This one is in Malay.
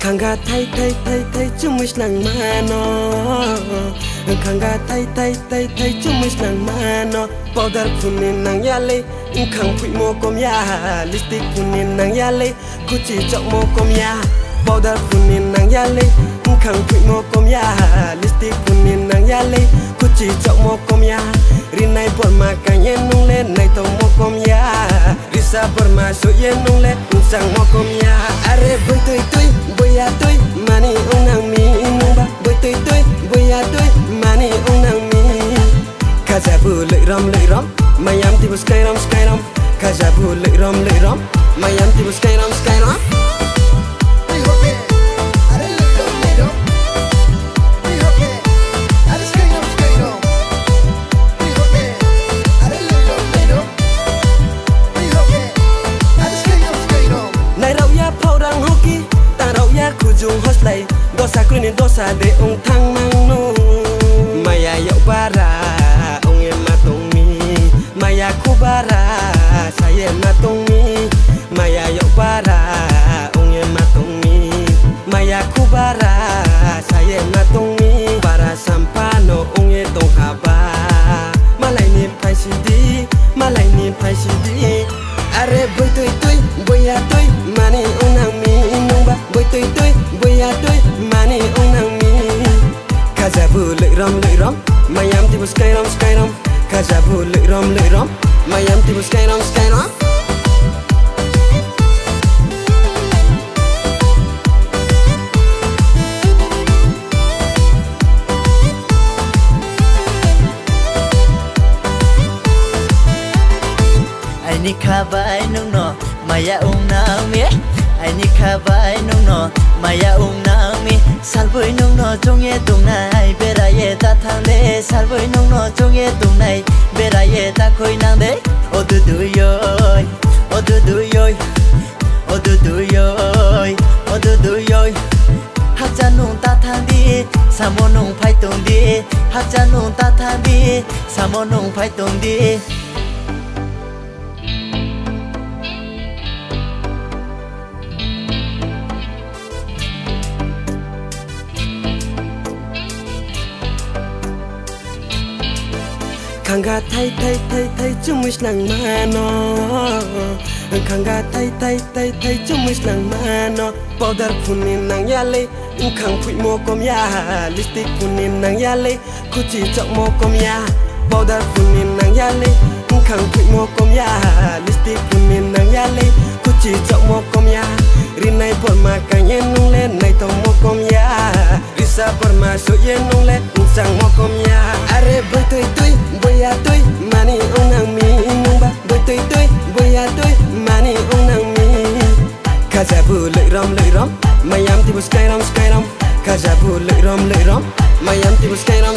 Kanga thay thay thay thay chumish nang mano Kanga thay thay thay thay chumish nang mano Powder kunin nang yale Kang pui mo kom ya Lipstick kunin nang yale Kuchi chok mo kom ya Powder kunin nang yale Kang pui mo kom ya Lipstick kunin nang yale Kuchi chok mo kom ya Rinai por makan yen nung le Nai tong mo kom ya Risa por masuk yen nung le Sang mo kom ya Are boy tui tui boy ya tui Mani unang mi nung ba Boy tui tui boy ya tui Mani unang mi Kajabu lek ram Mayam tibu sky ram Kajabu lek ram Mayam tibu sky ram Kujung hoslay dosa kuni dosa de ong thang mang no maya yau bara ong em matong mi maya kubara saya matong mi maya yau bara ong em matong mi maya kubara saya matong mi para sampano ong e tong haba malai ni pai sidi are boy tui tui boy ya tui mani unang mi nungba boy tui tui boy ya tui mani unang mi Kajabu lek ram Mayam tibu sky ram Kajabu lek ram Mayam tibu sky ram Ni kabai nung no maya nang mi ni kabai nung no maya nang mi salboi nung no jongye tung nai beraye ta thang de salboi nung no jongye tung nai beraye ta khoi nang de odudu yoy haja nung ta thang di samo nung phai tung di haja nung ta thang di samo nung phai tung di Kanga thay thay thay thay chumish nang mano Kanga thay thay thay thay chumish nang mano Powder kunin nang yale Kang pui mo kom ya Lipstick kunin nang yale Kuchi chok mo kom ya Powder kunin nang yale Kang pui mo kom ya Lipstick kunin nang yale Kuchi chok mo kom ya Rinai por makan yen nung le Nai tong mo kom ya Risa por masuk yen nung le Sang mo kom ya Are boy tui tui boy ya tui Mani unang mi nung ba Boy tui tui boy ya tui Mani unang mi Kajabu lek ram Mayam tibu sky ram Kajabu lek ram Mayam tibu sky ram